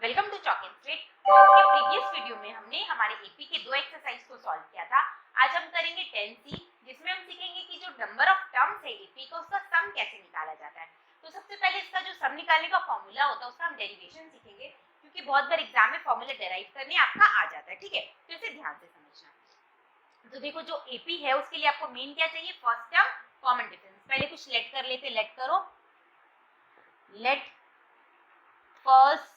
Welcome to chalk and straight. इसके previous video में हमने हमारे एपी के दो एक्सरसाइज को सॉल्व किया था। आज हम करेंगे 10C, जिसमें हम सीखेंगे कि जो नंबर ऑफ टर्म्स है एपी का उसका सम कैसे निकाला जाता है। तो सबसे पहले इसका जो सम निकालने का फॉर्मूला होता है उसका हम डेरिवेशन सीखेंगे, क्योंकि बहुत बार एग्जाम में फॉर्मूला डेराइव करने आपका आ जाता है। ठीक है, तो इसे ध्यान से समझना। तो देखो, जो एपी है उसके लिए आपको मेन क्या चाहिए, फर्स्ट टर्म कॉमन डिफरेंस। पहले कुछ लेट कर लेते, लेट करो, लेट फर्स्ट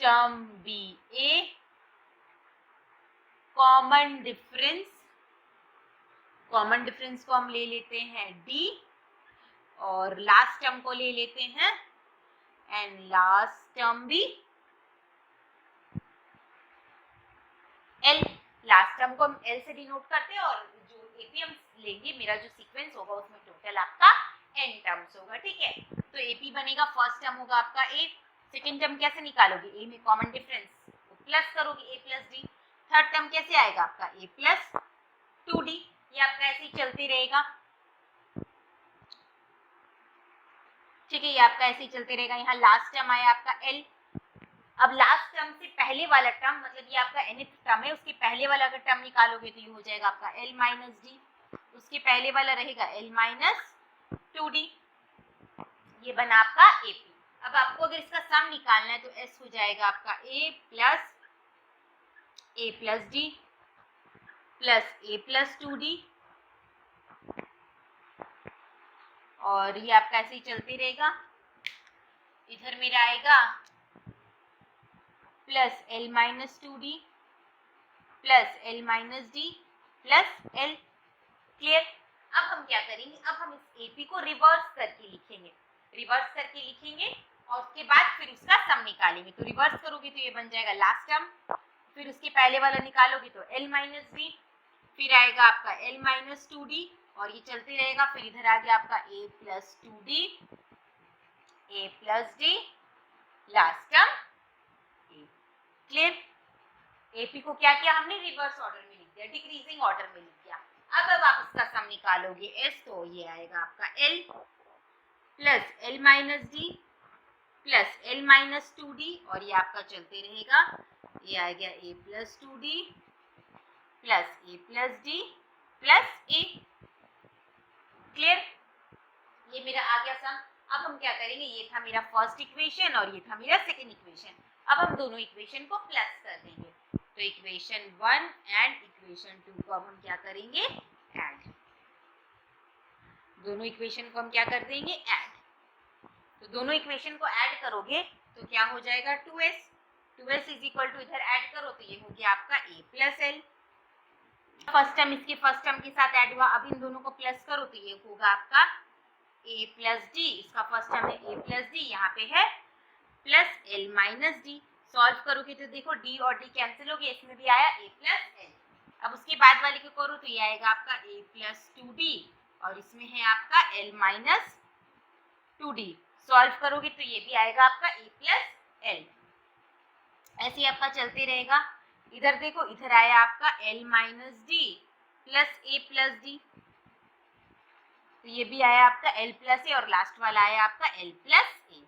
टर्म बी ए कॉमन डिफरेंस, कॉमन डिफरेंस को हम ले लेते हैं डी, और लास्ट टर्म को ले लेते हैं एंड लास्ट टर्म भी एल। लास्ट टर्म को हम एल से डिनोट करते हैं, और जो एपी हम लेंगे, मेरा जो सीक्वेंस होगा उसमें टोटल आपका एन टर्म्स होगा। ठीक है, तो एपी बनेगा, फर्स्ट टर्म होगा आपका ए, सेकेंड टर्म कैसे निकालोगे, ए में कॉमन डिफरेंस प्लस करोगे ए प्लस डी, थर्ड टर्म कैसे आएगा आपका ए प्लस 2d, ये आपका ऐसे ही चलते रहेगा। ठीक है, ये आपका ऐसे ही चलते रहेगा। यहाँ लास्ट टर्म आया आपका एल। अब लास्ट टर्म से पहले वाला टर्म, मतलब ये आपका nth टर्म है, उसके पहले वाला अगर टर्म निकालोगे तो ये हो जाएगा आपका l माइनस डी, उसके पहले वाला रहेगा l माइनस 2d, ये बना आपका एपी। अब आपको अगर इसका सम निकालना है तो s हो जाएगा आपका a plus D plus a plus 2d, और ये आपका ऐसे ही चलते रहेगा। इधर मेरा आएगा plus l minus 2d plus l minus D plus l। Clear. अब हम क्या करेंगे, अब हम इस एपी को रिवर्स करके लिखेंगे, रिवर्स करके लिखेंगे और उसके बाद फिर उसका सम निकालेंगे। तो रिवर्स करोगे तो ये बन जाएगा लास्ट टर्म, फिर उसके पहले वाला निकालोगे तो l माइनस डी, फिर आएगा आपका l माइनस 2d, और ये चलते रहेगा। फिर इधर आ गया आपका a plus 2d, a plus D, last term a। Clear. AP को क्या किया हमने, रिवर्स ऑर्डर में लिख दिया, डिक्रीजिंग ऑर्डर में लिख दिया। अब आप इसका सम निकालोगे s, तो ये आएगा आपका l plus l minus D plus l minus 2d, और ये आपका चलते रहेगा। ये आ गया a plus 2d plus a plus D plus a। Clear, ये मेरा आ गया सम। अब हम क्या करेंगे, ये था मेरा फर्स्ट इक्वेशन और ये था मेरा सेकंड इक्वेशन। अब हम दोनों इक्वेशन को प्लस कर देंगे, तो इक्वेशन 1 एंड इक्वेशन 2 को अब हम क्या करेंगे, ऐड। दोनों इक्वेशन को हम क्या कर देंगे, ऐड। तो दोनों इक्वेशन को ऐड करोगे तो क्या हो जाएगा, 2s। 2s is equal to, इधर ऐड करो तो ये हो गया आपका a plus l. First term इसके फर्स्ट टर्म के साथ ऐड हुआ, अब इन दोनों को प्लस करो तो ये होगा आपका a प्लस डी, इसका फर्स्ट टर्म है a प्लस डी, यहाँ पे है plus l minus D. Solve करोगे तो देखो d और d कैंसिल हो गए, इसमें भी आया a प्लस एल। अब उसके बाद वाले को करो तो ये आएगा आपका a प्लस 2d, और इसमें है आपका l माइनस 2d। सॉल्व करोगे तो ये भी आएगा आपका a प्लस एल। ऐसे ही आपका चलते रहेगा। इधर देखो, इधर आया आपका l minus D plus a plus D, तो ये भी आया आपका l प्लस ए, और लास्ट वाला आया आपका l प्लस ए।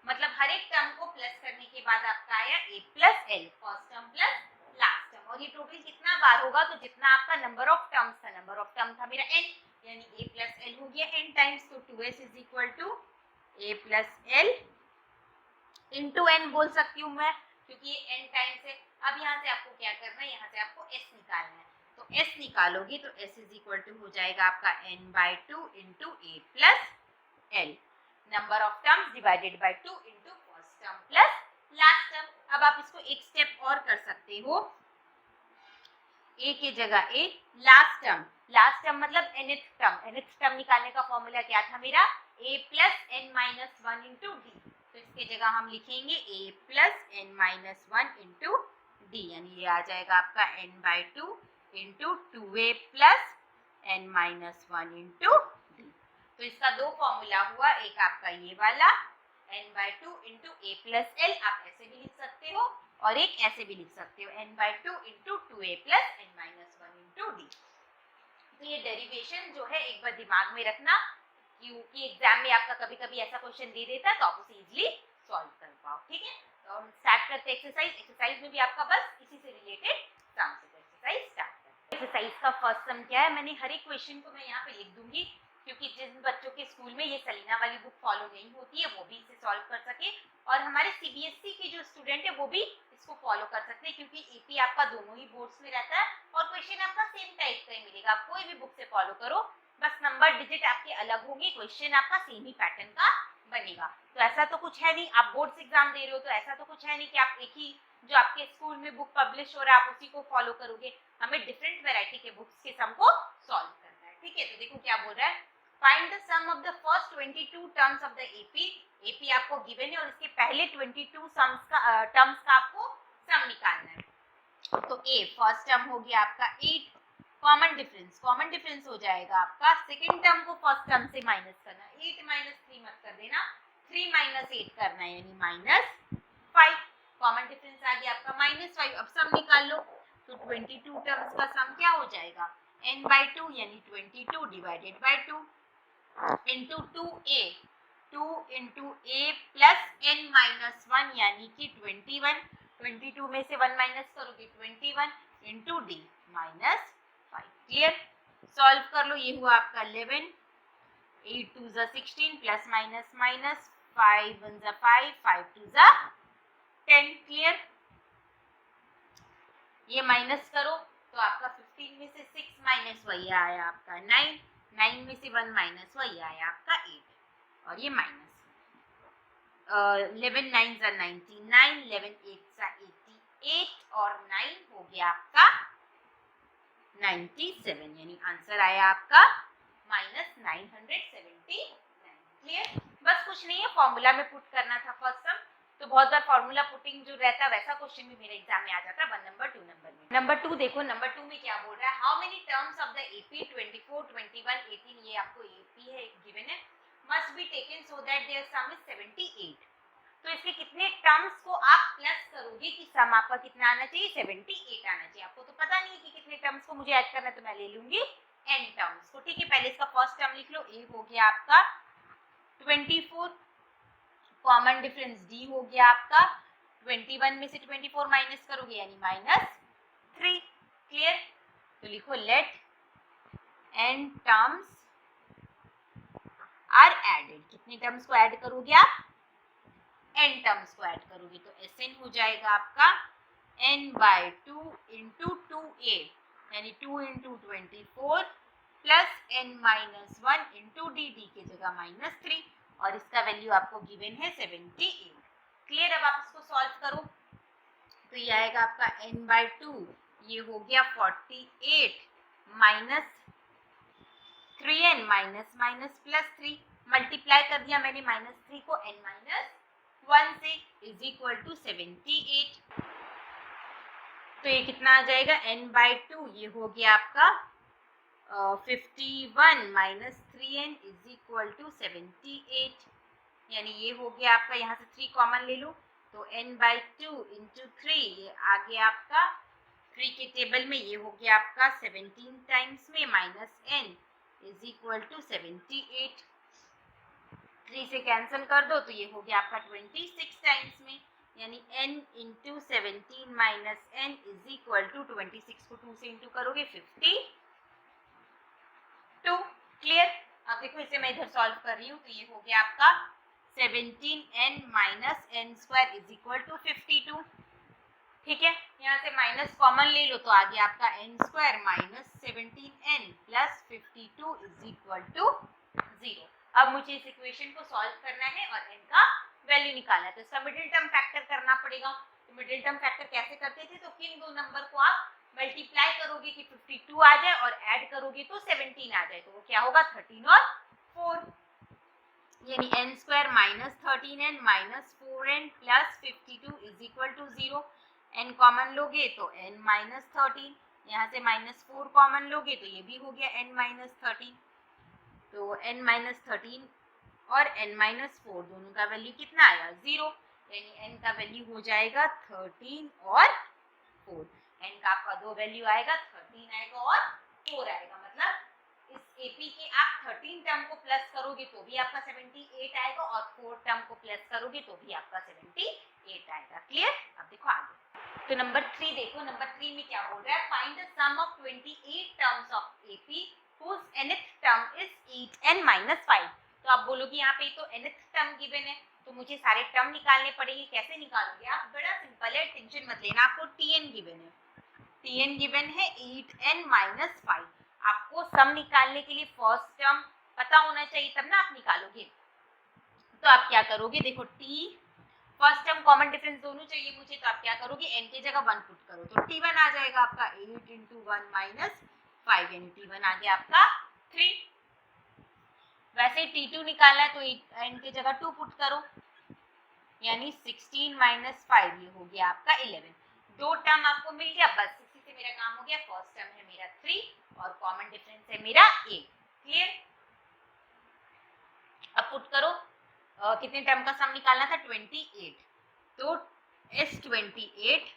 मतलब हर एक टर्म को प्लस करने के बाद आपका आया a plus l, first term plus last term. और ये टोटल कितना बार होगा, तो जितना आपका नंबर ऑफ टर्म्स था, नंबर ऑफ टर्म था मेरा n, यानी a प्लस एल हो गया n टाइम्स। तो 2s is equal to a plus l into n बोल सकती हूँ मैं, क्योंकि ये n टाइम्स है। अब यहाँ से आपको क्या करना है, यहाँ से आपको s निकालना है। तो s निकालोगे तो s इज इक्वल टू हो जाएगा आपका n/2 into a plus L, number of terms divided by 2 into first term plus last term. अब आप इसको एक स्टेप और कर सकते हो, a के जगह a, लास्ट टर्म मतलब nth टर्म निकालने का फॉर्मूला क्या था मेरा, a plus n minus 1 into D. तो इसके जगह हम लिखेंगे a plus n minus 1 into D, यानी ये आ जाएगा आपका n/2 into 2a plus n minus 1 into D. तो इसका दो फॉर्मूला हुआ, एक आपका ये वाला n/2 into a plus L, आप ऐसे भी लिख सकते हो, और एक ऐसे भी लिख सकते हो n/2 into 2a plus n minus 1 into D. तो ये डेरिवेशन जो है एक बार दिमाग में रखना, क्योंकि एग्जाम में आपका कभी कभी ऐसा क्वेश्चन दे देता है तो आप उसे इजीली सॉल्व कर पाओ। ठीक है। तो हम स्टार्ट करते हैं एक्सरसाइज में भी आपका बस इसी से रिलेटेड सम से एक्सरसाइज स्टार्ट करते हैं। एक्सरसाइज का फर्स्ट सम क्या है, मैंने हर एक क्वेश्चन को मैं यहाँ पे लिख दूंगी क्योंकि जिन बच्चों के स्कूल में ये सलीना वाली बुक फॉलो नहीं होती है वो भी इसे सॉल्व कर सके, और हमारे सीबीएसई के जो स्टूडेंट है वो भी इसको फॉलो कर सकते हैं क्योंकि एपी आपका दोनों ही बोर्ड्स में रहता है और क्वेश्चन आपका सेम टाइप का ही मिलेगा। आप कोई भी बुक से फॉलो करो, बस नंबर डिजिट आपके अलग होंगे, क्वेश्चन आपका सेम ही पैटर्न का बनेगा। तो ऐसा तो कुछ है नहीं, आप बोर्ड्स एग्जाम दे रहे हो तो ऐसा तो कुछ है नहीं कि आप एक ही जो आपके स्कूल में बुक पब्लिश हो रहा है आप उसी को फॉलो करोगे। हमें डिफरेंट वैरायटी के बुक्स के सम को सॉल्व करना है। ठीक है, तो देखो क्या बोल रहा है, find the sum of the first 22 terms of the AP. AP आपको गिवन है और इसके पहले 22 टर्म्स का आपको सम निकालना है। तो ए फर्स्ट टर्म हो गया आपका 8, कॉमन डिफरेंस हो जाएगा आपका सेकंड टर्म को फर्स्ट टर्म से माइनस करना, 8 माइनस 3 मत कर देना, 3 माइनस 8 करना है यानी -5। कॉमन डिफरेंस आ गया आपका -5। अब सम निकाल लो, तो 22 टर्म्स का सम क्या हो जाएगा, n/2 यानी 22 divided by 2 into 2a, 2 into a plus n-1 यानी कि 21, 22 में से 1 माइनस करोगे 21 इंटू d -5। क्लियर, सॉल्व कर लो, ये हुआ आपका 11, 8 2 जा 16 प्लस माइनस माइनस 5 1 जा 5 5 2 जा 10। क्लियर, ये माइनस करो तो आपका 15 में से 6 माइनस वही आया आपका 9, 9 में से 1 माइनस वही आया आपका 8 और ये माइनस 11 9 जा 99, 11 8 जा 88 और 9 हो गया आपका 97 यानी आंसर आया आपका -979। क्लियर, बस कुछ नहीं है, फॉर्मूला में पुट करना था फर्स्ट सम। तो बहुत बार फॉर्मूला पुटिंग जो रहता है वैसा क्वेश्चन भी मेरे एग्जाम में आ जाता है 1 नंबर 2 नंबर में। नंबर 2 देखो, नंबर 2 में क्या बोल रहा है, how many terms of the AP 24 21 18, ये आपको एपी है गिवन है, must be taken so that their sum is 78। तो इसके कितने टर्म्स को आप प्लस करोगे कि सम आपका कितना आना चाहिए, 78 आना चाहिए। आपको तो पता नहीं है कि कितने टर्म्स को मुझे ऐड करना है, तो मैं ले लूंगी n टर्म्स को। ठीक है, पहले इसका फर्स्ट टर्म लिख लो, a हो गया आपका 24, कॉमन डिफरेंस d हो गया आपका 21 में से 24 माइनस करोगे यानी -3। क्लियर, तो लिखो let n terms are added. कितने टर्म्स को ऐड करोगे आप, n टर्म्स को ऐड करोगे तो Sn हो जाएगा आपका n/2 इंटू 2a यानी 2 into 24 plus n-1 into D की जगह -3 और इसका वैल्यू आपको गिवन है 78। क्लियर, अब आप इसको सॉल्व करो तो ये आएगा आपका n/2, ये हो गया 48 minus 3n minus minus plus 3, multiply कर दिया मैंने -3 को n-1 से इज इक्वल टू 78। तो ये कितना आ जाएगा, n/2 ये हो गया आपका 51 minus 3n is equal to 78 यानी ये हो गया आपका, यहाँ से 3 कॉमन ले लो तो n/2 इंटू 3, ये आ गया आपका 3 के टेबल में, ये हो गया आपका 17 टाइम्स में minus n is equal to 78। 3 से कैंसिल कर दो तो ये हो गया आपका 26 टाइम्स में यानी n into 17 minus n is equal to 26 को 2 से इंटू करोगे 52। क्लियर, अब देखो इसे मैं इधर सॉल्व कर रही हूँ तो ये हो गया आपका 17n minus n square is equal to 52। ठीक है, यहाँ से माइनस कॉमन ले लो तो आ गया आपका n square minus 17n plus 52 is equal to 0। अब मुझे इस इक्वेशन को सॉल्व करना है और n का वैल्यू निकालना है, तो इसका मिडिल टर्म फैक्टर करना पड़ेगा। तो मिडिल टर्म फैक्टर कैसे करते थे, तो किन दो नंबर को आप मल्टीप्लाई करोगे कि 52 आ जाए और ऐड करोगे तो 17 आ जाए, तो वो क्या होगा 13 और 4 यानी n square minus 13n minus 4n plus 52 is equal to 0। n common लोगे तो n माइनस 13, यहाँ से -4 कॉमन लोगे तो ये भी हो गया n माइनस 13, तो n माइनस 13 और n-4 दोनों का वैल्यू कितना आया 0 यानी n का वैल्यू हो जाएगा 13 और 4। n का आपका दो वैल्यू आएगा 13 आएगा और 4 आएगा, मतलब इस एपी के आप 13 टर्म को प्लस करोगे तो भी आपका 78 आएगा और 4 टर्म को प्लस करोगे तो भी आपका 78 आएगा। क्लियर? अब देखो आगे। तो नंबर 3 देखो, नंबर 3 में क्या बोल रहा है, find the sum of 28 terms of AP whose nth term is 8n-5। तो आप बोलोगे यहाँ पे तो nth टर्म गिवन है तो मुझे सारे टर्म निकालने पड़ेंगे। कैसे निकालोगे आप? बड़ा सिंपल है, टेंशन मत लेना। आपको tn गिवन है, tn गिवन है 8n-5। आपको सम निकालने के लिए फर्स्ट टर्म पता होना चाहिए तब ना आप निकालोगे। तो आप क्या करोगे, देखो t first term common difference दोनों चाहिए मुझे, तो आप क्या करोगे, n की जगह 1 पुट करो तो t1 आ जाएगा आपका 8 × 1 - 5 यानी t1 आ गया आपका 3। वैसे t2 निकालना है तो n की जगह 2 पुट करो यानी 16 - 5 ये हो गया आपका 11। दो टर्म आपको मिल गया, बस इसी से मेरा काम हो गया। फर्स्ट टर्म है मेरा 3 और कॉमन डिफरेंस है मेरा 8। क्लियर? अब पुट करो कितने टर्म का सम निकालना था, 28। तो S28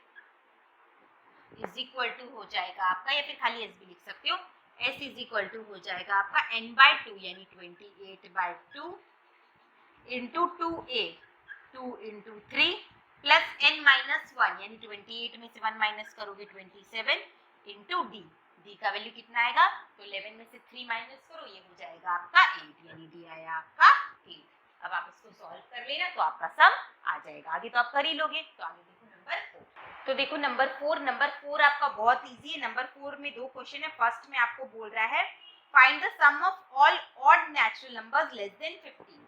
इज इक्वल टू हो जाएगा आपका, या फिर खाली S भी लिख सकते हो, S इज इक्वल टू हो जाएगा आपका n/2 यानी 28/2 इंटू 2a 2 × 3 प्लस n-1 यानी 28 में से 1 माइनस करोगे 27 इंटू d। d का वैल्यू कितना आएगा, तो 11 में से 3 माइनस करो, ये हो जाएगा आपका 8 यानी d आया आपका 8। अब आप इसको सॉल्व कर लेना तो आपका सम आ जाएगा। आगे तो आप कर ही लोगे। तो आगे देखो नंबर 4। तो देखो नंबर 4 आपका बहुत इजी है। नंबर 4 में दो क्वेश्चन है। फर्स्ट में आपको बोल रहा है find the sum of all odd natural numbers less than 50।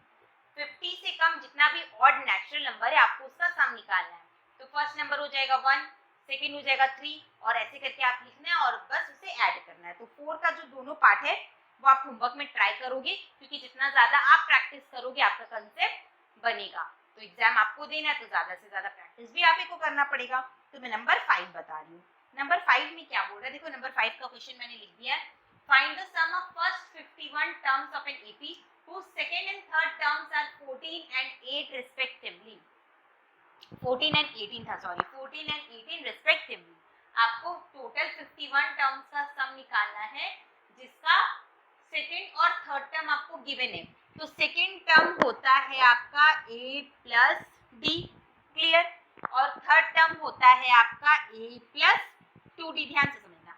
50 से कम जितना भी ऑड नेचुरल नंबर है आपको उसका सम निकालना है। तो फर्स्ट नंबर हो जाएगा 1, सेकंड हो जाएगा 3 और ऐसे करके आप लिखना है और बस उसे ऐड करना है। तो 4 का जो दोनों पार्ट है वो आप होमवर्क में ट्राई करोगे, क्योंकि जितना ज्यादा आप प्रैक्टिस करोगे आपका कंसेप्ट बनेगा। तो एग्जाम आपको देना है तो ज्यादा से ज्यादा प्रैक्टिस भी आप ही को करना पड़ेगा। तो मैं नंबर 5 बता रही हूँ। नंबर 5 में क्या बोल रहा है, देखो नंबर 5 का क्वेश्चन मैंने लिख दिया है। Find the sum of first 51 terms of an AP whose second and third terms are 14 and 8 respectively। 14 and 18 था, सॉरी 14 and 18 respectively। आपको टोटल 51 टर्म्स का सम निकालना है जिसका सेकंड और थर्ड टर्म आपको गिवन है। तो सेकंड टर्म होता है आपका a प्लस डी, क्लियर, और थर्ड टर्म होता है आपका a प्लस 2d। ध्यान से समझना,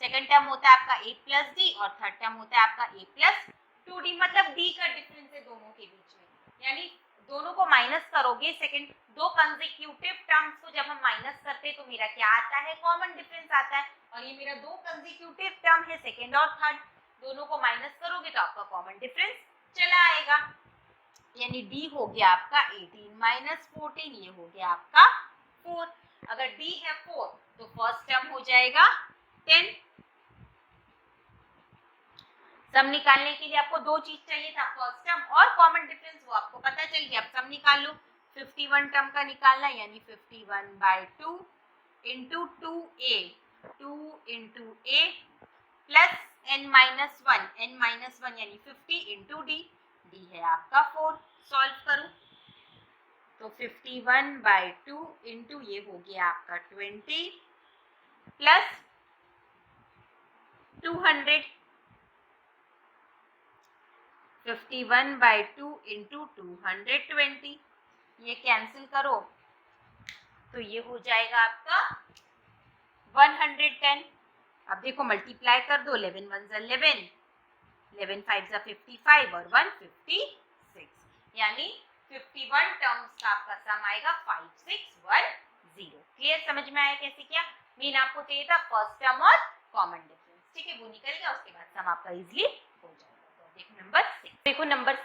सेकंड टर्म होता है आपका a प्लस डी और थर्ड टर्म होता है आपका a प्लस 2d। मतलब d का डिफरेंस है दोनों के बीच में, यानी दोनों को माइनस करोगे। सेकंड दो कंसेक्यूटिव टर्म्स को जब हम माइनस करते हैं तो मेरा क्या आता है, कॉमन डिफरेंस आता है। और ये मेरा दो कंसेक्यूटिव टर्म है, सेकंड और थर्ड, दोनों को माइनस करोगे तो आपका कॉमन डिफरेंस चला आएगा, यानी d हो गया आपका 18 - 14, ये हो गया आपका 4। अगर d है 4 तो फर्स्ट टर्म हो जाएगा 10। सम निकालने के लिए आपको दो चीज चाहिए था, फर्स्ट टर्म और कॉमन डिफरेंस, वो आपको पता चल गया। अब सम निकाल लो। 51 टर्म का निकालना यानी 51/2 into 2a 2 × a plus n-1 यानी 50 इंटू d। d है आपका 4। सॉल्व करो तो 51/2 इंटू ये हो गया आपका 20 प्लस 200। 51/2 इंटू 220, ये कैंसिल करो तो ये हो जाएगा आपका 110। अब देखो मल्टीप्लाई कर दो, 11 1 = 11, 11 5 = 55 और 1 56, यानी 51 टर्म्स का आपका सम आएगा 5610। क्लियर? समझ में आया कैसे क्या? मेन आपको चाहिए था फर्स्ट टर्म और कॉमन डिफरेंस, ठीक है, वो निकल गया, उसके बाद सम आपका इजीली हो जाएगा। देखो नंबर 6, देखो नंबर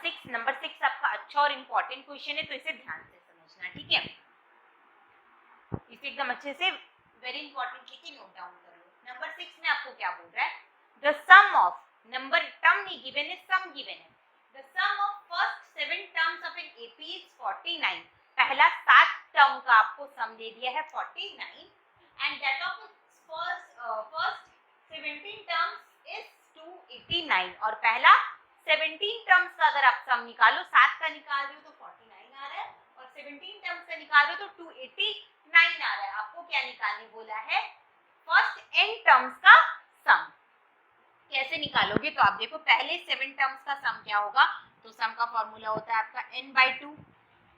6 आपका अच्छा और इम्पोर्टेंट क्वेश्चन है, तो इसे ध्यान से समझना, ठीक है, इसे एकदम अच्छे से वेरी इंपॉर्टेंट लिखिए, नोट डाउन कर लो। नंबर 6 में आपको क्या बोल रहा है, the sum of, number term नहीं गिवन है, सम गिवन है। The sum of first 7 terms of an AP is 49। पहला 7 टर्म का आपको सम दे दिया है 49 and that of first 17 terms is 289। और पहला 17 टर्म्स का अगर आप सम निकालो, 7 का निकाल रहे हो तो 49 आ रहा है और 17 टर्म्स का निकाल रहे हो तो 289 आ रहा है। आपको क्या निकालने बोला है, फर्स्ट n टर्म्स का सम। कैसे ऐसे निकालोगे तो आप देखो पहले 7 टर्म्स का सम क्या होगा, तो सम का फॉर्मूला होता है आपका n/2,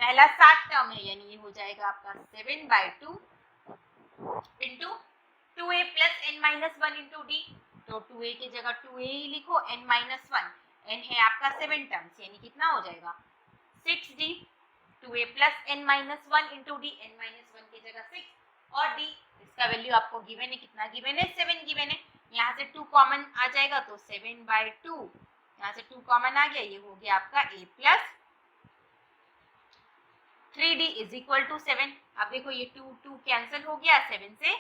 पहला 7 टर्म है यानी ये हो जाएगा आपका 7/2 into 2a plus n-1 into D, तो 2a की जगह 2a ही लिखो, n-1, n है आपका 7 टर्म्स यानी कितना हो जाएगा 6d, 2a plus n-1 into D, n-1 की जगह 6 और d इसका वैल्यू आपको गिवन है, कितना गिवन है 7 गिवन है, यहाँ से 2 कॉमन आ जाएगा तो 7/2, यहाँ से 2 कॉमन आ गया, ये हो गया आपका a plus 3d is equal to 7। अब देखो ये 2 कैंसिल हो गया, 7 से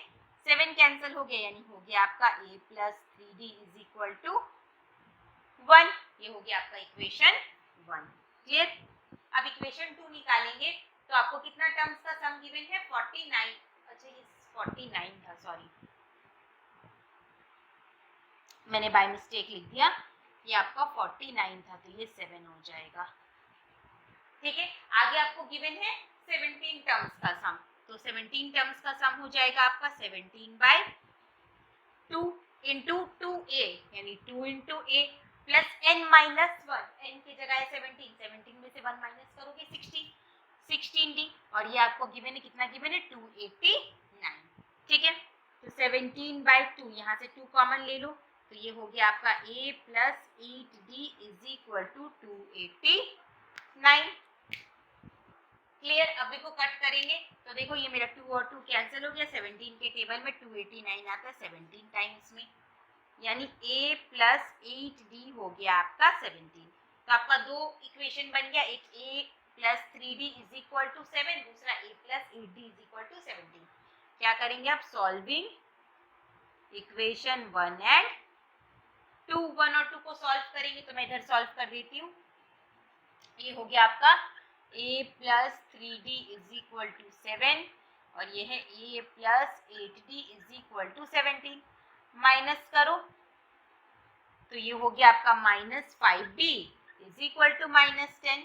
7 कैंसिल हो गया यानी हो गया आपका a plus 3d is equal to 1, ये हो गया आपका इक्वेशन 1। क्लियर? अब इक्वेशन 2 निकालेंगे तो आपको कितना टर्म्स का सम गिवन है 49, अच्छा ये 49 था, सॉरी मैंने बाय मिस्टेक लिख दिया, ये आपका 49 था तो ये 7 हो जाएगा। ठीक है, आगे आपको गिवन है 17 टर्म्स का सम, तो 17 टर्म्स का सम हो जाएगा आपका 17/2 इंटू 2a यानी 2 into a plus n-1, n की जगह है 17, 17 में से 1 माइनस करोगे 16d और ये आपको गिवन है, कितना गिवन है 289। ठीक है, तो 17/2 यहाँ से 2 कॉमन ले लो तो ये हो गया आपका a plus 8d is equal to 289। Clear? अब देखो कट करेंगे तो देखो ये मेरा 2 और 2 कैंसिल हो गया, 17 के टेबल में 289 आता है 17 टाइम्स में, यानी a प्लस 8d हो गया आपका 17। तो आपका दो इक्वेशन बन गया, एक a plus 3d is equal to 7, दूसरा a plus 8d is equal to 17। क्या करेंगे आप, सॉल्विंग इक्वेशन 1 एंड 2, 1 और 2 को सॉल्व करेंगे तो मैं इधर सॉल्व कर देती हूँ। ये हो गया आपका a plus 3d is equal to 7 और ये है a plus 8d is equal to 17, minus करो तो ये हो गया आपका minus 5d is equal to minus 10,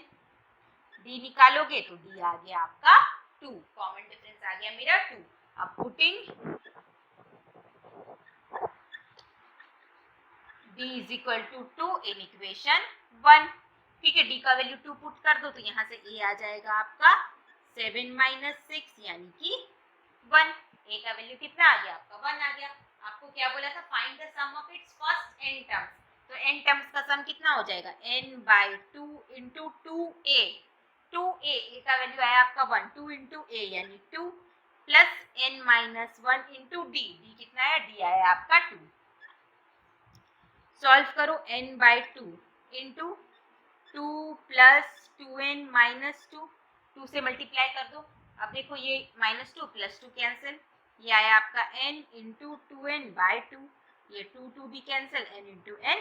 d निकालोगे तो d आ गया आपका 2, कॉमन डिफरेंस आ गया मेरा 2। अब putting d is equal to 2 in equation 1। ठीक है, d का वैल्यू 2 पुट कर दो तो यहाँ से a आ जाएगा आपका 7 माइनस 6 यानी कि 1, a का वैल्यू कितना आ गया आपका 1 आ गया। आपको क्या बोला था, find the sum of its first n terms, तो n टर्म्स का सम कितना हो जाएगा n/2 into 2a, 2a a का वैल्यू आया आपका 1, 2 इंटू a यानी 2 plus n-1 into d, d कितना आया d आया आपका 2। सॉल्व करो n/2 into 2 plus 2n minus 2, 2 से मल्टीप्लाई कर दो। अब देखो ये -2 प्लस 2 कैंसिल, ये आया आपका n इंटू 2n/2, ये 2 भी cancel, n into n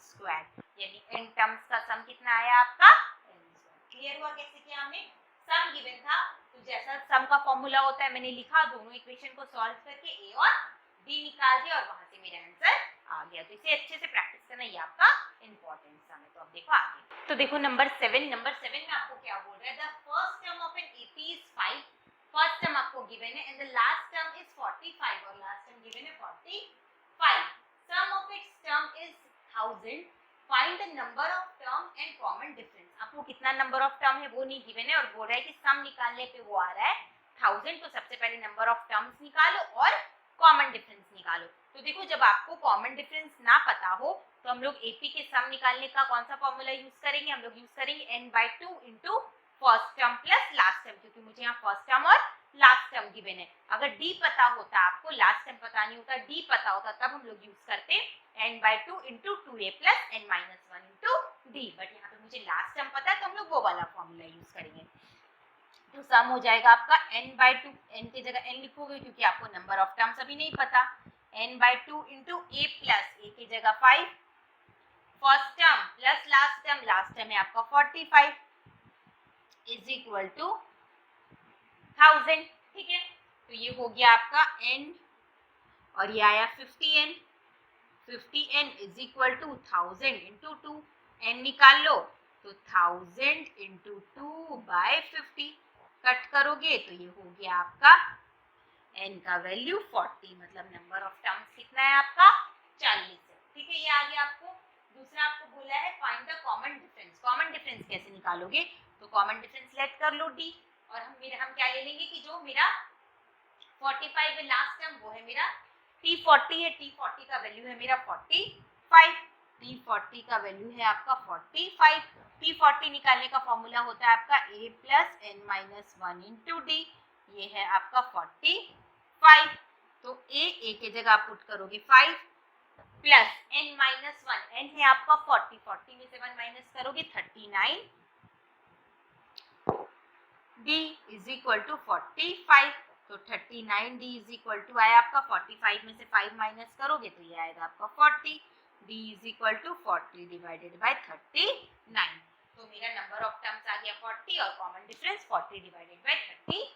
square, यानी n टर्म्स का सम कितना आया आपका n स्क्वायर। क्लियर हुआ कैसे किया हमने, सम गिवन था तो जैसा सम का फॉर्मूला होता है मैंने लिखा, दोनों इक्वेशन को सॉल्व करके a और d निकाल दिया और वहां से मेरा आंसर आ गया। तो इसे अच्छे से प्रैक्टिस करना, ये आपका इंपॉर्टेंट सम है। तो अब देखो आगे, तो देखो नंबर 7 में आपको क्या बोल रहा है, the first term of an AP is 5, first term आपको गिवन है and the last term is 45 और लास्ट टर्म गिवन है 45, sum of its term is 1000, find the number of term and common difference. आपको कितना number of term है वो नहीं given है और बोल रहा है कि सम निकालने पे वो आ रहा है 1000, तो सबसे पहले नंबर ऑफ टर्म्स निकालो और कॉमन डिफरेंस निकालो। तो देखो जब आपको कॉमन डिफरेंस ना पता हो तो हम लोग एपी के सम निकालने का कौन सा फॉर्मूला यूज करेंगे, हम लोग यूज करेंगे n/2 into first term plus last term, क्योंकि मुझे यहाँ फर्स्ट टर्म और लास्ट टर्म गिवन है। अगर डी पता होता आपको, लास्ट टर्म पता नहीं होता, डी पता होता, तब हम लोग यूज करते n/2 into 2a plus n-1 into D, but यहाँ पे मुझे लास्ट टर्म पता है तो हम लोग वो वाला फॉर्मूला यूज करेंगे। तो सम हो जाएगा आपका n/2, n की जगह n लिखोगे क्योंकि आपको नंबर ऑफ टर्म्स अभी नहीं पता, n/2 into a plus a की जगह 5, first term plus last term है आपका 45 इज इक्वल टू 1000। ठीक है, तो ये हो गया आपका n और ये आया 50n, 50n is equal to 1000 into 2, n निकाल लो तो 1000 इंटू 2/50, कट करोगे तो ये हो गया आपका n का वैल्यू 40, मतलब नंबर ऑफ टर्म्स कितना है आपका 40 है। ठीक है, ये आ गया आपको। दूसरा आपको बोला है find the common difference. Common difference कैसे निकालोगे, तो कॉमन डिफरेंस लेट कर लो डी, और हम क्या ले लेंगे कि जो मेरा 45 है लास्ट टर्म वो है मेरा T40 है, T40 का वैल्यू है मेरा 45, T40 का वैल्यू है आपका 45। T40 निकालने का फॉर्मूला होता है आपका a plus n minus 1 into d, ये है आपका 45। तो a की जगह आप पुट करोगे 5 प्लस n माइनस 1, n है आपका 40 में से 1 माइनस करोगे 39, d इज इक्वल टू 45। तो 39 d इज इक्वल टू आया आपका 45 में से 5 माइनस करोगे तो ये आएगा आपका 40, d is equal to 40 divided by 39। तो मेरा नंबर ऑफ टर्म्स आ गया 40 और common difference 40 divided by 39।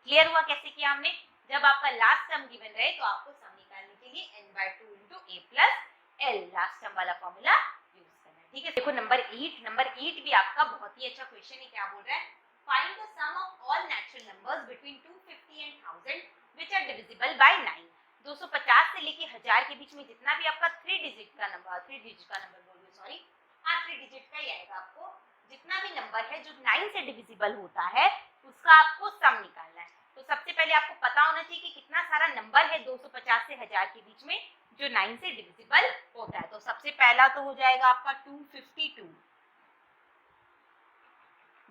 Clear हुआ कैसे किया हमने? जब आपका लास्ट टर्म गिवन रहे तो आपको सम निकालने के लिए n/2 into a plus l last term वाला फॉर्मूला यूज करना है। ठीक है, देखो नंबर 8 भी आपका बहुत ही अच्छा क्वेश्चन है। क्या बोल रहा है? Find the sum of all natural numbers between 250 and 1000 which are divisible by 9। 250 से लेके 1000 के बीच में जितना भी आपका 3 डिजिट का नंबर बोल रही सॉरी, हाँ 3 डिजिट का ही आएगा। आपको जितना भी नंबर है जो 9 से डिविजिबल होता है उसका आपको सम निकालना है। तो सबसे पहले आपको पता होना चाहिए कि कितना सारा नंबर है 250 से 1000 के बीच में जो 9 से डिविजिबल होता है। तो सबसे पहला तो हो जाएगा आपका 252,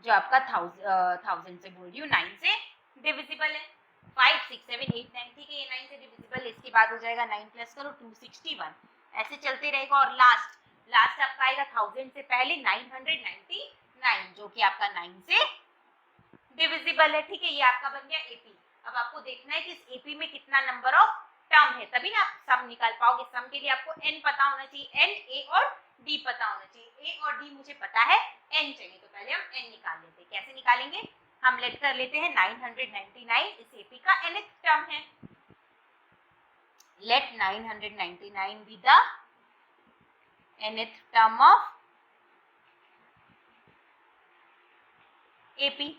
जो आपका 1000 से बोल रही हूँ 9 से डिविजिबल है। 5 6 7 8 9, ठीक है, ये 9 से डिविजिबल है। इसके बाद हो जाएगा 9 प्लस करो 261, ऐसे चलते रहेगा। और लास्ट आपका आएगा 1000 से पहले 999, जो कि आपका 9 से डिविजिबल है। ठीक है, ये आपका बन गया एपी। अब आपको देखना है कि इस एपी में कितना नंबर ऑफ टर्म है, तभी ना आप सम निकाल पाओगे। सम के लिए आपको n पता होना चाहिए, n a और d पता होना चाहिए। a और d मुझे पता है, n चाहिए, तो पहले हम n निकाल लेते हैं। कैसे निकालेंगे? हम लेट कर लेते हैं 999 इस एपी का nth टर्म है। Let 999 be the nth term of AP.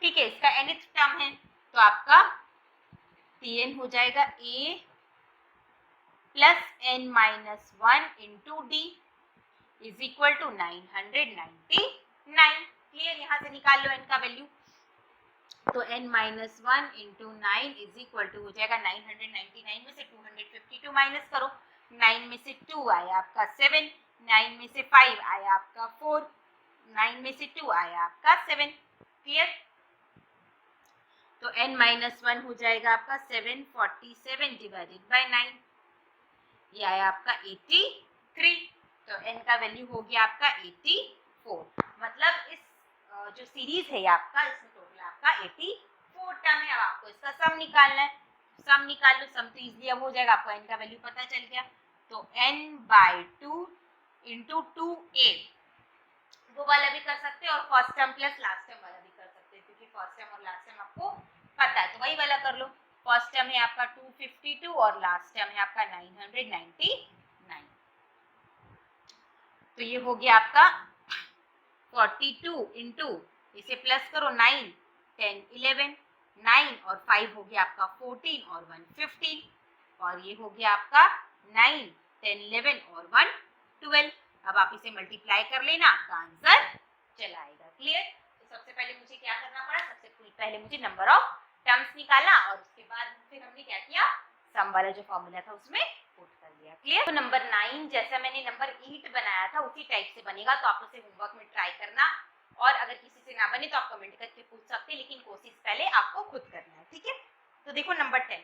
ठीक है, इसका nth टर्म है तो आपका Tn हो जाएगा a plus n minus 1 into d is equal to 999। Clear, यहाँ से निकाल लो n का वैल्यू। तो n minus 1 into 9 is equal to हो जाएगा 999 में से 252 माइनस करो। 9 में से 2 आया आपका 7, 9 में से 5 आया आपका 4, 9 में से 2 आया आपका 7। क्लियर, तो n माइनस 1 हो जाएगा आपका 747 डिवाइडेड बाय 9, ये आया आपका 83। तो n का वैल्यू हो गया आपका 84। मतलब इस जो सीरीज है आपका, इसमें टोटल आपका 84 टर्म है। अब आपको इसका सम निकालना है। सम निकाल लो, सम तो इजीली अब हो जाएगा। आपको n का वैल्यू पता चल गया, तो n/2 इंटू 2a वो वाला भी कर सकते हैं और first term plus last term वाला भी कर सकते हैं, क्योंकि फर्स्ट टर्म और लास्ट टर्म आपको पता है, तो वही वाला कर लो। फर्स्ट टर्म है आपका 252 और लास्ट टर्म है आपका 999। तो ये हो गया आपका 42 इंटू, इसे प्लस करो 9 10 11, 9 और 5 हो गया आपका 14 और 1 15, और ये हो गया आपका 9 10 11 और 1 12। अब आप इसे मल्टीप्लाई कर लेना, आपका आंसर चला आएगा। क्लियर, तो सबसे पहले मुझे क्या करना पड़ा? सबसे पहले मुझे नंबर ऑफ टर्म्स निकाला और उसके बाद फिर हमने क्या किया, सम वाला जो फॉर्मूला था उसमें पुट कर दिया। क्लियर, तो नंबर 9 जैसा मैंने नंबर 8 बनाया था उसी टाइप से बनेगा, तो आप उसे होमवर्क में ट्राई करना, और अगर किसी से ना बने तो आप कमेंट करके पूछ सकते हैं, लेकिन कोशिश पहले आपको खुद करना है। ठीक है, तो देखो नंबर 10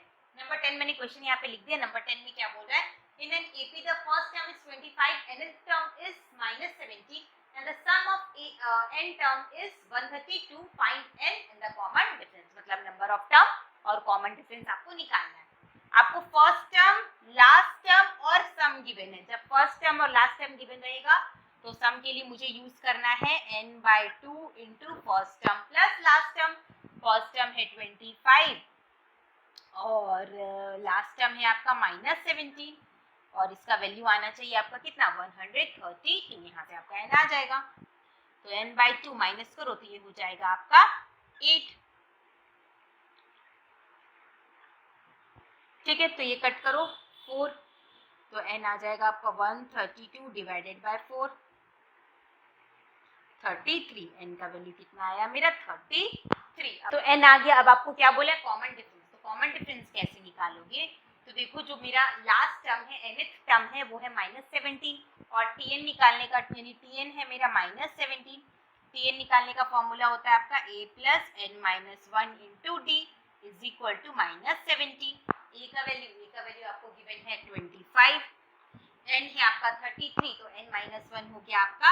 मैंने क्वेश्चन यहाँ पे लिख दिया। नंबर 10 में क्या बोल रहा है? In an AP the first term is 25 and its term is minus 17 and the sum of n term is 132. Find n and the common difference। मतलब नंबर ऑफ टर्म और कॉमन डिफरेंस आपको निकालना है। आपको फर्स्ट टर्म, लास्ट टर्म और सम given है। जब first term और लास्ट टर्म गिवन रहेगा तो सम के लिए मुझे यूज करना है n/2 into first term plus last term. First term है 25 और लास्ट टर्म है आपका माइनस 17, और इसका वैल्यू आना चाहिए आपका कितना, 132। यहाँ से आपका n आ जाएगा, तो n/2 माइनस करो तो ये हो जाएगा आपका 8। ठीक है, तो ये कट करो 4, तो n आ जाएगा आपका 132 डिवाइडेड बाय 4 33। n का वैल्यू कितना आया मेरा 33। तो n आ गया। अब आपको क्या बोला कॉमन डिफरेंस, तो कॉमन डिफरेंस कैसे निकालोगे, तो देखो जो मेरा लास्ट टर्म है nth टर्म है वो है -17 और tn निकालने का यानी tn है मेरा -17, tn निकालने का फॉर्मूला होता है आपका a plus n minus 1 into d is equal to -17। a का वैल्यू आपको गिवन है 25, n है आपका 33 तो n माइनस 1 हो गया आपका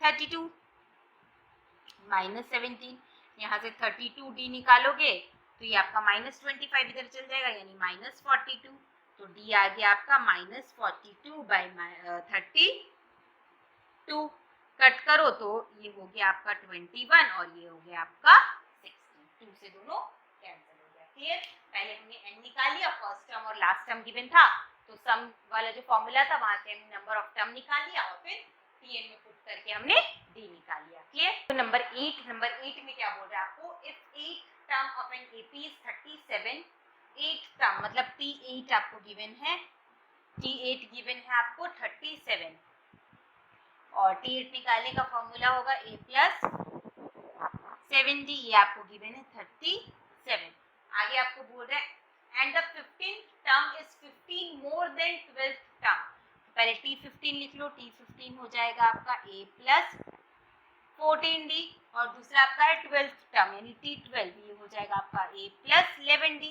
32 -17। यहाँ से 32d निकालोगे तो ये आपका -25 इधर चल जाएगा यानी -42, तो d आ गया आपका -42 बाई 32। कट करो तो ये हो गया आपका 21 और ये हो गया आपका 16, 2 से दोनों कैंसिल हो गया। क्लियर। पहले हमने n निकाल लिया, फर्स्ट टर्म और लास्ट टर्म गिवन था तो सम वाला जो फॉर्मूला था वहां से हमने नंबर ऑफ टर्म निकाल लिया और फिर tn में पुट करके हमने d निकाल लिया। क्लियर। तो नंबर 8 में क्या बोल रहा है आपको, if 8 term of an AP इज 37, 8 टर्म मतलब T8 आपको गिवन है, T8 गिवन है आपको 37 और T8 निकालने का फॉर्मूला होगा a प्लस 7d, ये आपको गिवन है 37। आगे आपको बोल रहा है and the 15th term is 15 more than 12th term, पहले T15 लिख लो, T15 हो जाएगा आपका a प्लस 14d और दूसरा आपका है 12th टर्म यानी T12, ये हो जाएगा आपका a प्लस 11d।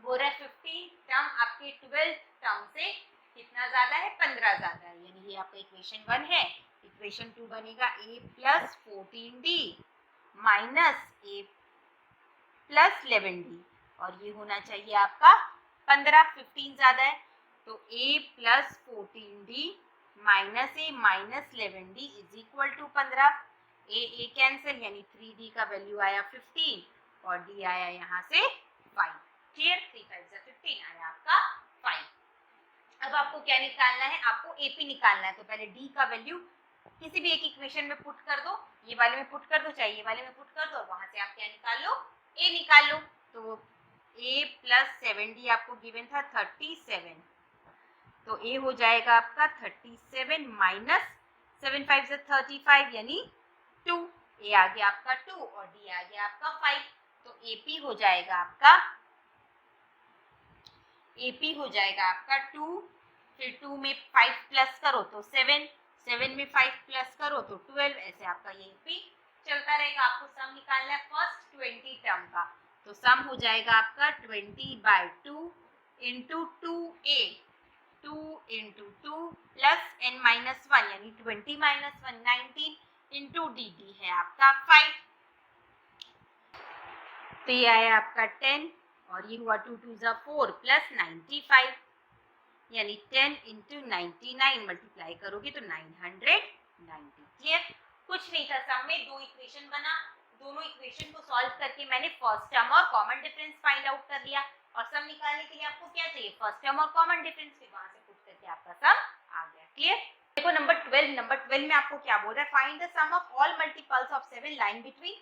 बोल रहा है 15 टर्म आपके 12th टर्म से कितना ज्यादा है, 15 ज्यादा है, यानी ये आपका इक्वेशन 1 है। इक्वेशन 2 बनेगा a plus 14d minus a plus 11d और ये होना चाहिए आपका 15 ज्यादा है तो a plus 14d minus a minus 11d is equal to 15। a cancel यानी 3d का वैल्यू आया 15 और d आया यहाँ से 5। क्लियर। 3 5 15 आया आपका 5। अब आपको क्या निकालना है, आपको AP निकालना है, तो पहले d का वैल्यू किसी भी एक इक्वेशन में पुट कर दो, ये वाले में पुट कर दो चाहे ये वाले में पुट कर दो और वहां से आप क्या निकाल लो, a निकाल लो। तो a प्लस 7d आपको गिवन था 37 तो a हो जाएगा आपका 37 माइनस 7 5 35 यानी 2, a आ गया आपका 2 और d आ गया आपका 5, तो AP हो जाएगा आपका 2, फिर 2 में 5 प्लस करो तो 7, 7 में 5 प्लस करो तो 12, ऐसे आपका ये AP चलता रहेगा। आपको सम निकालना है फर्स्ट 20 टर्म का, तो सम हो जाएगा आपका 20/2 into 2a, 2 into 2 plus n minus 1 यानी 20 माइनस 1 19 इंटू dd है आपका 5, तो ये आया आपका 10 और ये हुआ 2 2 4 प्लस 95 यानी 10 इंटू 99 मल्टीप्लाई करोगे तो 990। क्लियर। कुछ नहीं था, सम में दो इक्वेशन बना, दोनों इक्वेशन को सॉल्व करके मैंने फर्स्ट टर्म और कॉमन डिफरेंस फाइंड आउट कर लिया और सम निकालने के लिए आपको क्या चाहिए, फर्स्ट टर्म और कॉमन डिफरेंस, फिर वहां से पुट करके आपका सम आ गया। क्लियर। देखो नंबर 12 में आपको क्या बोल रहा है, find the sum of all multiples of 7 line between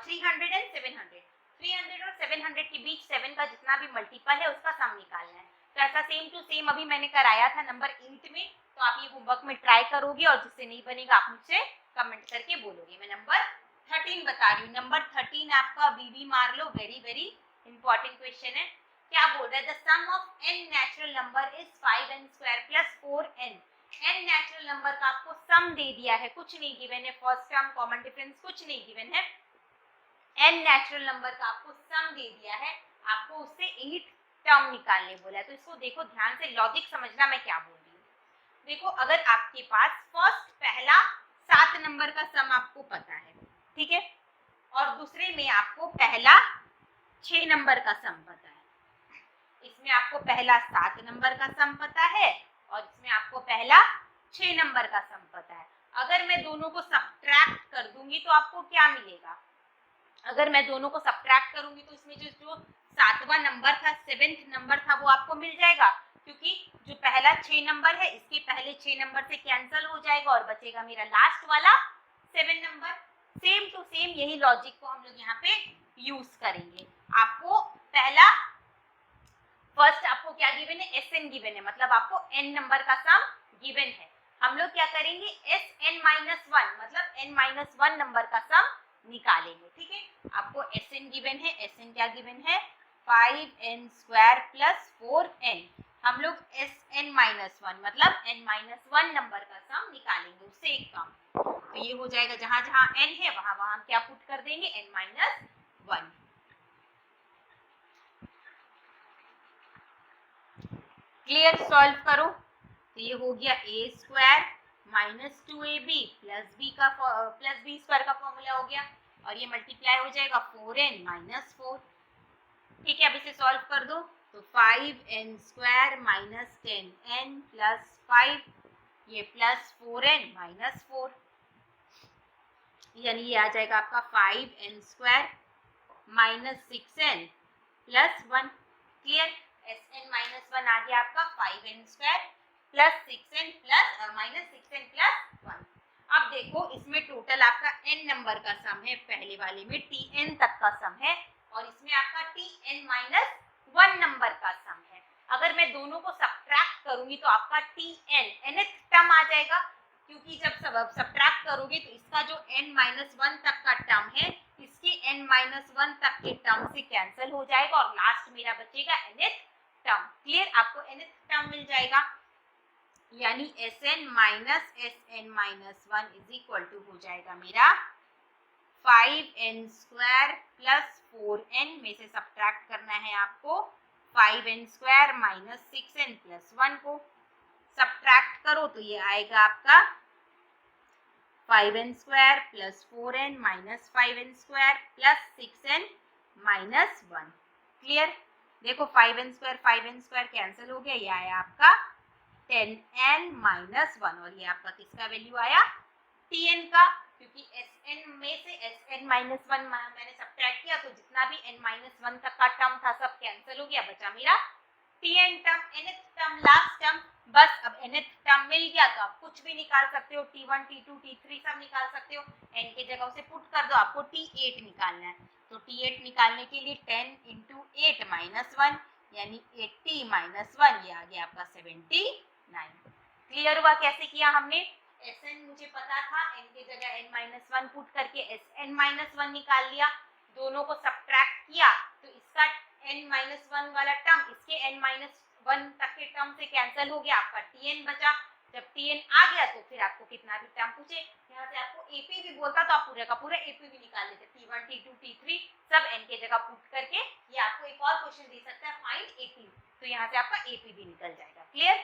300 and 700। 300 और 700 के बीच 7 का जितना भी मल्टीपल है उसका सम निकालना है। तो ऐसा सेम टू सेम अभी मैंने कराया था नंबर 8 में, तो आप ये होमवर्क में ट्राई करोगे और जिससे नहीं बनेगा आप मुझसे कमेंट करके बोलोगे। मैं नंबर 13 बता रही हूँ। नंबर 13 आपका बीबी मार लो, वेरी वेरी इंपॉर्टेंट क्वेश्चन है। क्या बोल रहा है, the sum of n natural number is 5n² plus 4n। n natural number का आपको सम दे दिया है, कुछ नहीं गिवन है, फर्स्ट टर्म कॉमन डिफरेंस कुछ नहीं गिवन है, n नेचुरल नंबर का आपको सम दे दिया है, आपको उससे 8 टर्म निकालने बोला है। तो इसको देखो ध्यान से, लॉजिक समझना मैं क्या बोल रही हूँ। देखो अगर आपके पास फर्स्ट पहला 7 नंबर का सम आपको पता है, ठीक है, और दूसरे में आपको पहला 6 नंबर का सम पता है, इसमें आपको पहला 7 नंबर का सम पता है और इसमें आपको पहला 6 नंबर का सम पता है। अगर मैं दोनों को सब्ट्रैक्ट कर दूंगी तो आपको क्या मिलेगा, अगर मैं दोनों को सब्ट्रैक्ट करूंगी तो इसमें जो 7वां नंबर था, 7th नंबर था, वो आपको मिल जाएगा, क्योंकि जो पहला 6 नंबर है इसके पहले 6 नंबर से कैंसिल हो जाएगा और बचेगा मेरा लास्ट वाला 7 नंबर। सेम टू सेम यही लॉजिक को हम लोग यहाँ पे यूज करेंगे। आपको पहला फर्स्ट आपको क्या गिवन है, Sn गिवन है, मतलब आपको n नंबर का सम गिवन है। हम लोग क्या करेंगे, Sn-1 मतलब n-1 नंबर का सम निकालेंगे। ठीक है, आपको Sn गिवन है, Sn क्या गिवन है, 5n² प्लस 4n। हम लोग Sn-1 मतलब n-1 नंबर का सम निकालेंगे, उससे एक काम। तो ये हो जाएगा, जहां जहां n है वहां वहां क्या पुट कर देंगे, n-1। क्लियर, सॉल्व करो। तो ये हो गया a² minus 2ab plus b square का फॉर्मूला हो गया, और ये मल्टीप्लाई हो जाएगा 4n माइनस 4। ठीक है, अब इसे सॉल्व कर दो। तो 5n² माइनस 10n प्लस 5, ये प्लस 4n माइनस 4, यानी ये आ जाएगा आपका 5n² minus 6n plus 1। Clear, Sn-1 आ गया आपका 5n² plus 6n plus minus 6n plus 1। अब देखो, इसमें टोटल आपका n नंबर का सम है, पहले वाले में tn तक का सम है, और इसमें आपका tn-1 नंबर का सम है। अगर मैं दोनों को सब्ट्रैक्ट करूंगी तो आपका tn nth टर्म आ जाएगा, क्योंकि जब सब्ट्रैक्ट करोगे तो इसका जो n-1 तक का टर्म है इसके n-1 तक के टर्म से कैंसिल हो जाएगा, और लास्ट मेरा बचेगा nth टर्म। क्लियर, आपको nth टर्म मिल जाएगा, यानी Sn-1 इज इक्वल टू हो जाएगा मेरा 5n² प्लस 4n में से सब्ट्रैक्ट करना है आपको 5n² माइनस 6n प्लस 1 को। सब्ट्रैक्ट करो तो ये आएगा आपका 5n² plus 4n minus 5n² plus 6n minus 1। Clear, देखो 5n² कैंसिल हो गया, ये आया आपका 10n माइनस 1, और ये आपका किसका वैल्यू आया, tn का, क्योंकि Sn में से Sn-1 मैंने सब्ट्रैक्ट किया तो जितना भी n-1 तक का टर्म था सब कैंसिल हो गया, बचा मेरा tn term, nth term, last term. बस अब nth टर्म मिल गया तो आप कुछ भी निकाल सकते हो, t1 t2 t3 सब निकाल सकते हो, n की जगह उसे पुट कर दो, आपको t8 निकालना है। तो t8 निकालने के लिए 10 इंटू 8 माइनस 1, यानी 80 माइनस 1, ये आ गया आपका 79। क्लियर हुआ कैसे किया हमने, Sn मुझे पता था, n की जगह n-1 पुट करके Sn-1 निकाल लिया, दोनों को सब्ट्रैक्ट किया तो इसका n-1 वाला टर्म इसके n-1 तक के टर्म से कैंसिल हो गया, आपका tn बचा। जब tn आ गया तो फिर आपको कितना भी टर्म पूछे, यहाँ से आपको ap भी बोलता तो आप पूरे का पूरा ap भी निकाल लेते, t1 t2 t3 सब n की जगह पुट करके। ये आपको एक और क्वेश्चन दे सकता है, फाइंड ap, तो यहाँ से आपका ap भी निकल जाएगा। क्लियर,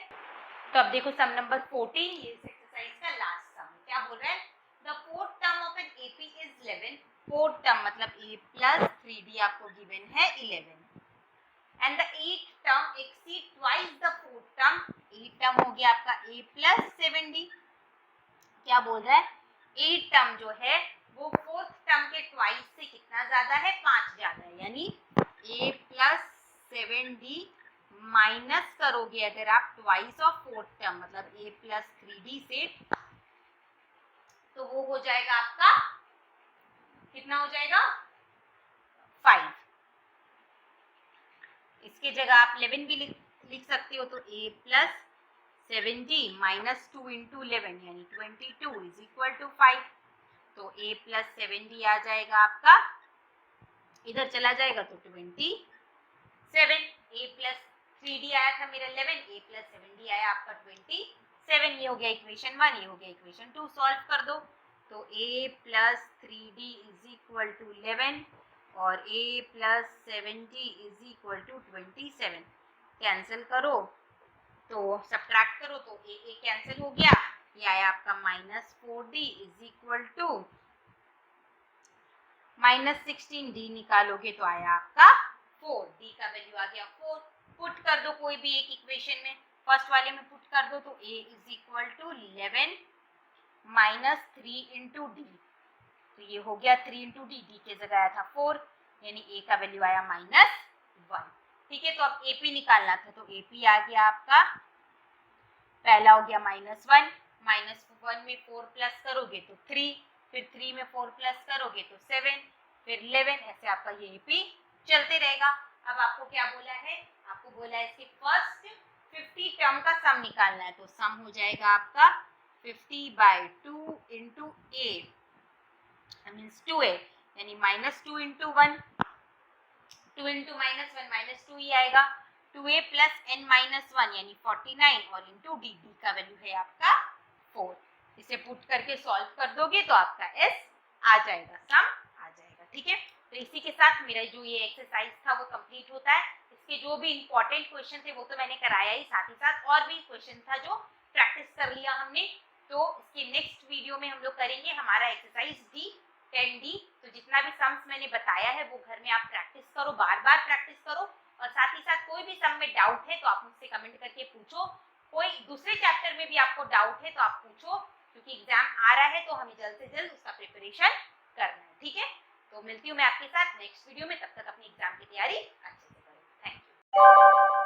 तो अब देखो सम नंबर 14, ये इस एक्सरसाइज का लास्ट सम क्या बोल रहा है, the fourth term of an ap is 11। Fourth term मतलब a प्लस 3d आपको गिवन है 11, and the eighth term exceed twice the fourth term. Eighth term हो गया आपका a प्लस 7d। क्या बोल रहा है, एथ टर्म जो है वो फोर्थ टर्म के ट्वाइस से कितना ज्यादा है, 5 ज्यादा है, यानी a प्लस 7d माइनस करोगे अगर आप ट्वाइस ऑफ फोर्थ टर्म मतलब a प्लस 3d से, तो वो हो जाएगा आपका कितना हो जाएगा, 5। इसके जगह आप 11 भी लिख सकते हो, तो a plus 7d minus 2 into 11 यानी 22 इज इक्वल टू 5। तो a प्लस 7d आ जाएगा आपका, इधर चला जाएगा तो 27। a प्लस 3d आया था मेरा 11, a प्लस 7d आया आपका 27। ये हो गया इक्वेशन 1, ये हो गया इक्वेशन 2। सॉल्व कर दो, तो a plus 3d is equal to 11 और a plus 7d is equal to 27। Cancel करो तो सब्ट्रैक्ट करो तो a कैंसिल हो गया, ये आया आपका minus 4d is equal to minus 16d, निकालोगे तो आया आपका 4, d का वैल्यू आ गया 4। पुट कर दो कोई भी एक इक्वेशन में, फर्स्ट वाले में पुट कर दो तो a इज equal to 11 minus 3 into D, तो ये हो गया 3 इंटू डी, डी के जगह आया था 4, यानी a का वैल्यू आया -1। ठीक है, तो अब AP निकालना था, तो AP आ गया आपका, पहला हो गया -1, -1 में 4 प्लस करोगे तो 3, फिर 3 में 4 प्लस करोगे तो 7, फिर 11, ऐसे आपका ये AP चलते रहेगा। अब आपको क्या बोला है, आपको बोला है इसके फर्स्ट 50 टर्म का सम निकालना है, तो सम हो जाएगा आपका 50/2 इंटू ए मीन्स 2a, यानी -2 इंटू 1, 2 इंटू -1 -2 ही आएगा, 2a प्लस n -1 यानी 49 और इंटू डी, डी का वैल्यू है आपका 4। इसे पुट करके सॉल्व कर दोगे तो आपका s आ जाएगा, सम आ जाएगा। ठीक है, तो इसी के साथ मेरा जो ये एक्सरसाइज था वो कंप्लीट होता है। इसके जो भी इंपॉर्टेंट क्वेश्चन थे वो तो मैंने कराया ही, साथ ही साथ और भी क्वेश्चन था जो प्रैक्टिस कर लिया हमने। तो इसके नेक्स्ट वीडियो में हम लोग करेंगे हमारा एक्सरसाइज डी 10D। तो जितना भी सम्स मैंने बताया है वो घर में आप प्रैक्टिस करो, बार बार प्रैक्टिस करो, और साथ ही साथ कोई भी सम में डाउट है तो आप मुझसे कमेंट करके पूछो। कोई दूसरे चैप्टर में भी आपको डाउट है तो आप पूछो, क्योंकि एग्जाम आ रहा है तो हमें जल्द से जल्द उसका प्रिपरेशन करना है। ठीक है, तो मिलती हूँ मैं आपके साथ नेक्स्ट वीडियो में, तब तक अपनी एग्जाम की तैयारी अच्छे से करो। Thank you.